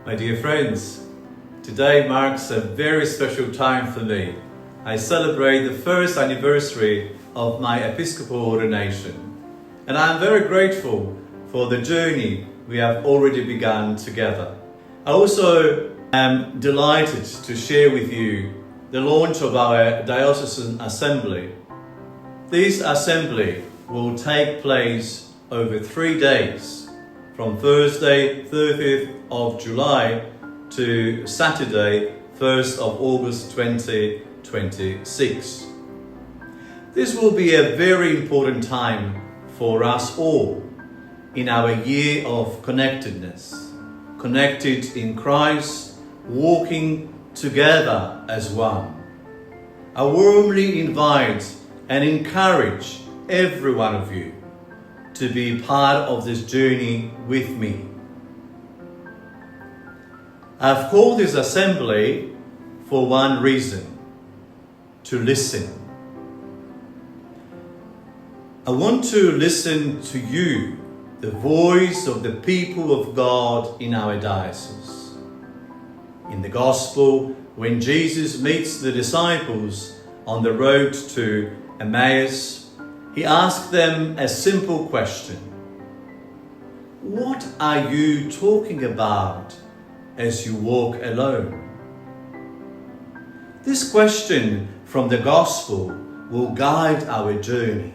My dear friends, today marks a very special time for me. I celebrate the first anniversary of my episcopal ordination, and I am very grateful for the journey we have already begun together. I also am delighted to share with you the launch of our Diocesan Assembly. This assembly will take place over 3 days, from Thursday 30th of July to Saturday 1st of August 2026. This will be a very important time for us all in our year of connectedness, connected in Christ, walking together as one. I warmly invite and encourage every one of you to be part of this journey with me. I've called this assembly for one reason: to listen. I want to listen to you, the voice of the people of God in our diocese. In the Gospel, when Jesus meets the disciples on the road to Emmaus, he asked them a simple question: what are you talking about as you walk alone? This question from the Gospel will guide our journey,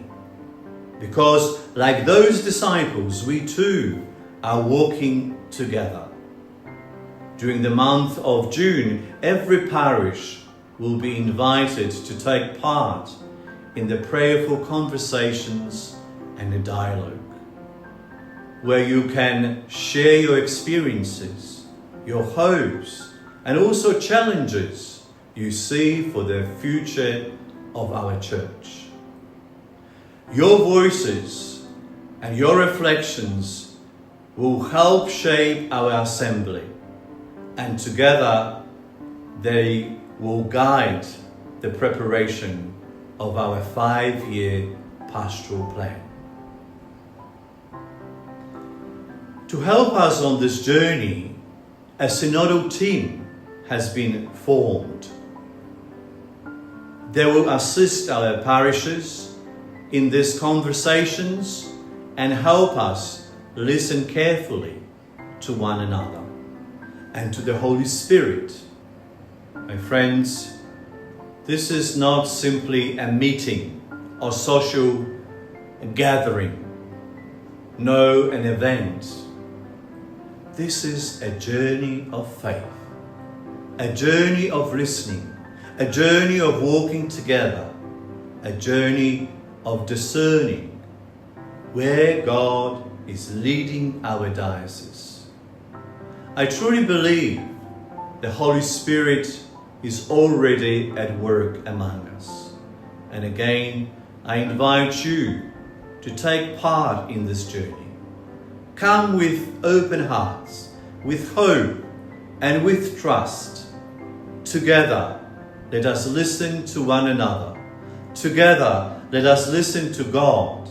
because like those disciples, we too are walking together. During the month of June, every parish will be invited to take part in the prayerful conversations and the dialogue, where you can share your experiences, your hopes, and also challenges you see for the future of our church. Your voices and your reflections will help shape our assembly, and together they will guide the preparation of our 5-year pastoral plan. To help us on this journey, a synodal team has been formed. They will assist our parishes in these conversations and help us listen carefully to one another and to the Holy Spirit. My friends, this is not simply a meeting or social gathering, no, an event. This is a journey of faith, a journey of listening, a journey of walking together, a journey of discerning where God is leading our diocese. I truly believe the Holy Spirit is already at work among us. And again, I invite you to take part in this journey. Come with open hearts, with hope and with trust. Together, let us listen to one another. Together, let us listen to God.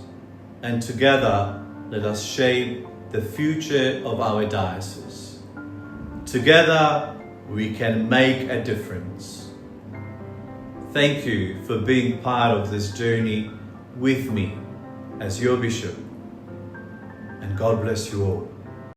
And together, let us shape the future of our diocese. Together, we can make a difference. Thank you for being part of this journey with me as your bishop. And God bless you all.